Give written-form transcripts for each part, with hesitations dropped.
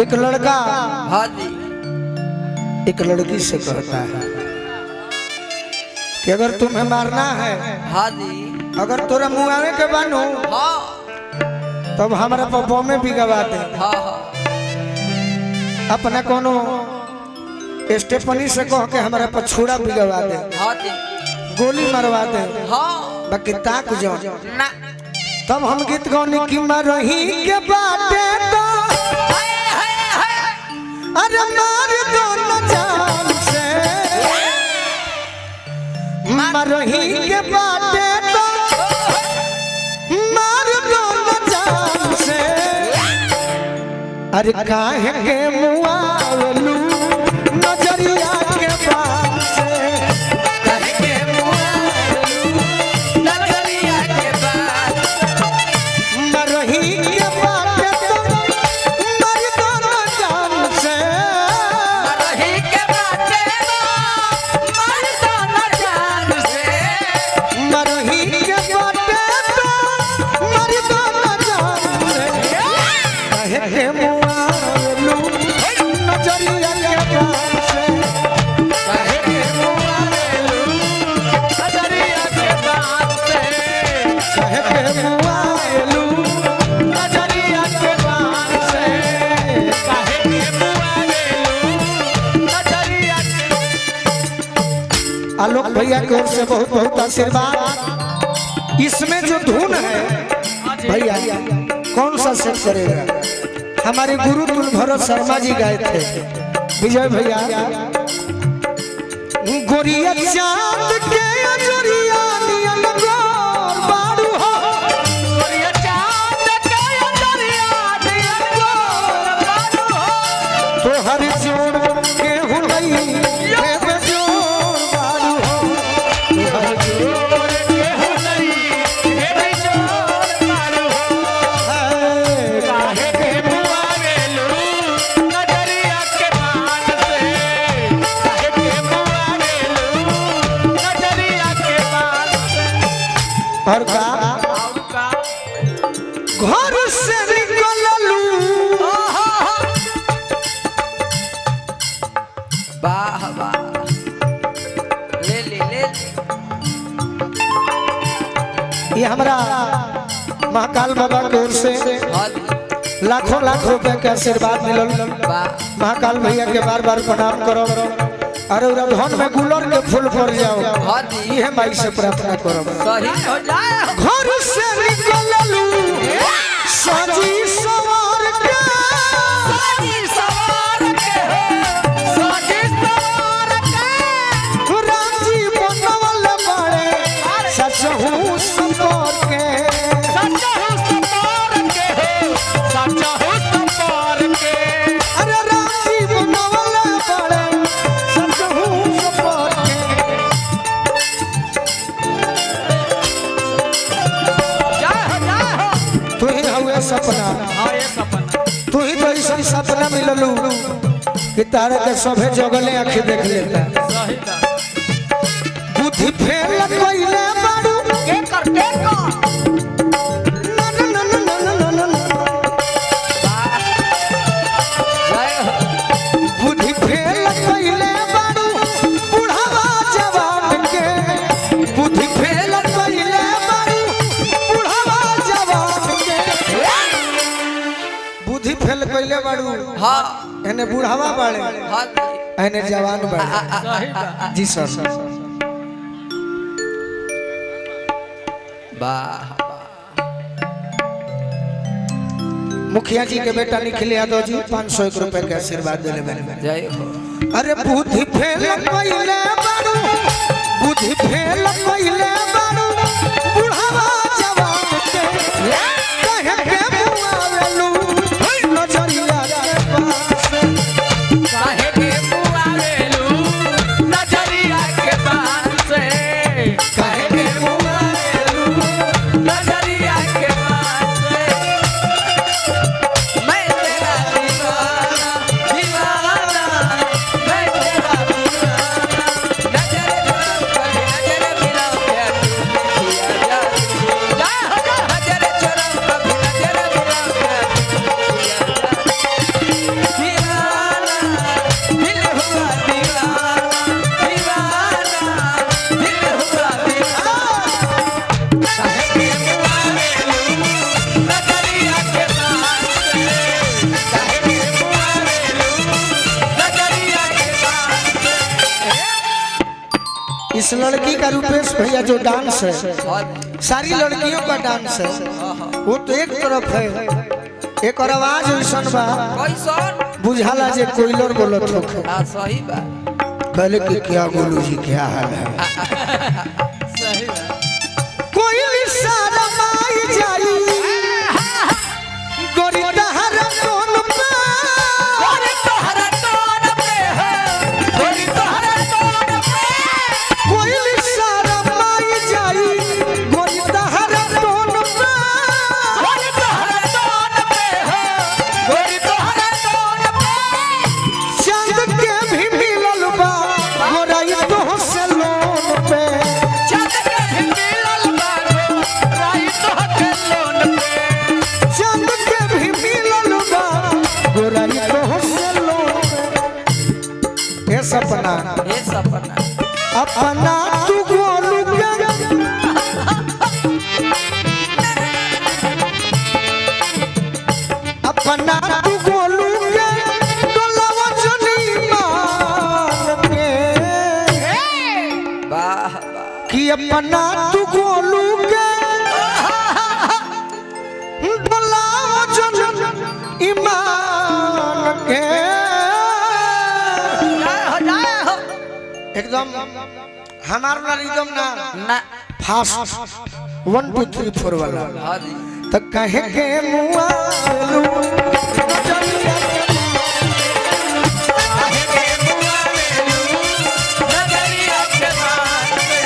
एक लड़का हाँ जी एक लड़की से कहता है कि अगर तुम्हें मारना है, हाँ जी अगर तोरा मुआवे के बानो हाँ तब हमारा पप्पो में भी गवा दे। हाँ हाँ अपना कोनो स्टेफनी से कह के हमारा पछूड़ा भी गवा दे, हाँ जी गोली मरवा दे, हाँ बाकी ताक जो ना तब हम गीत गौनी की मरही के बाटे तो अरे मार दो न जान से, मरही के बाटे तो मार दो न जान से। अरे काहे के मुआवलू नजरिया के बात से, काहे के मुआवलू नजरिया के बात मरही के बाटे तो मार दो न जान से। मरही के बाटे मार दो न जान से, मरही के बाटे तो मार दो न जान से। काहे के मुआवलू नजरिया के बात से, काहे के मुआवलू नजरिया के बात से, काहे के मुआवलू नजरिया के बात से। काहे के मुआवलू नजरिया के। आलोक भैया की ओर से बहुत बहुत आशीर्वाद। इसमें जो धुन है भैया कौन सा सेट करेगा? हमारे गुरु तुल भरत शर्मा जी गाए थे, विजय भैया। गोरिया चांद के अजरिया नियन गोर बारू हो, गोरिया चांद के अंदरिया दिया गोर बारू हो, तोहर जोड़ के हुलई के बेजोड़ बारू हो, तोहर जोड़ के हुलई हे बेजोड़ बारू हो। है। काहे के मुआवलू नजरिया के बात से, काहे के मुआवलू नजरिया के बात से। और का का घर से निकललू वाह वाह ले ले ले ये हमारा महाकाल बाबा की ओर से लाखों लाख रुपए के आशीर्वाद मिलल। वाह महाकाल भैया के बार बार प्रणाम करो। अरे उरा धन में गुलर के फूल पड़ जाओ, हाँ जी ये माई से प्रार्थना करो। सही हो जाए घर से निकललू सजी सवार के, साजी सवार के साजी सवार के राजी बनवल बड़े सचहू सपोर के, सच्चा हो सवार के सच्चा हो सवार के अरे राजी बनवल बड़े सचहू सपोर के। जय हो तू ही हुए सपना, हाँ ये सपना तू ही तो ऐसा सपना मिललू कि तारे के सभे जगले आँखें देख लेता। सही था बुद्धि फेल कइले बारू के कर ना ना ना ना ना ना ना ना। जय हो बुद्धि फेल कइले बारू बुढ़ावा जवान के, बुद्धि फेल कइले बारू बुढ़ावा जवान के। बुद्धि फेल कइले बारू हाँ एने बुढ़ावा बाड़े हाँ एने जवान बाड़े। सही था जी सर। वाह मुखिया जी के बेटा निखिल यादव जी 501 रुपए के आशीर्वाद दिले मैंने। जय हो अरे बुद्धि फेल कइले बारू, बुद्धि फेल कइले बारू बुढ़ावा जवान के, कहे के मुआवलू नजरिया के पास से। काहे के मुआवलू नजरिया के बात से, काहे के मुआवलू नजरिया के बात से। मैं तेरा दीवाना दीवाना, मैं तेरा दीवाना, नजर मिला काहे के मुआवेलू नजरिया के बात से काहे के मुआवेलू नजरिया के बात से। इस लड़की का रूपेश भैया जो डांस है और सारी लड़कियों का डांस है वो तो एक तरफ है, एक और आवाज ऐसा बा कैसन बुझाला जे कोयलर बोलत होखे। हां सही बात कहले कि क्या गोलू जी क्या हाल है। सही बात कोई सारा माई जाई गोरी तहरा कोन पे गोरी तोहरा टोन पे है गोरी तोहरा टोन पे कोई सारा माई जाई गोरी तहरा कोन पे गोरी तोहरा टोन पे है गोरी तोहरा टोन पे चांद के भी मिलल बा गोराई तो से लोन पे चांद के भी मिलल बा गोराई तो के लोन पे चांद के भी मिलल बा गोराई तो से लोन पे। ए सपना ये सपना अपना तू गोलू के अपना तू गोलू के डोलावा जनी मान के वाह वाह कि अपना तू गोलू के डोलावा जनी ईमान के जाए हो एकदम हमार ना रिदम ना ना फास्ट 1 2 3 4 वाला हां जी त कहे के मुआलू काहे के मुआवेलू नजरिया के बात से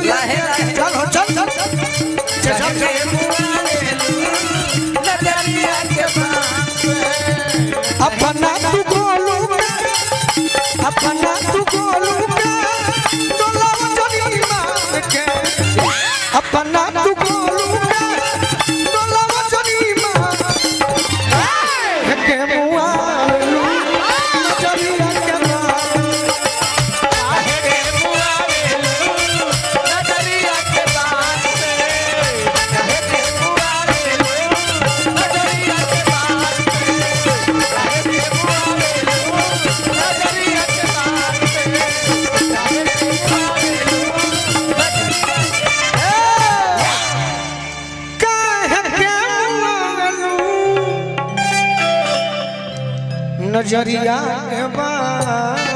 लाहे लाहे चल हो चल चल काहे के मुआवेलू नजरिया के बात से अपना तू गोलू अपना तू गोलू डोलावा जनी मान के अपना तू गोलू डोलावा जनी मान के मुआलू नजरिया के बात काहे के मुआवेलू नजरिया के बात से काहे के मुआवेलू नजरिया के बात से काहे के मुआवेलू नजरिया के बात से काहे के मुआवेलू काहे के मुआलू नजरिया के बात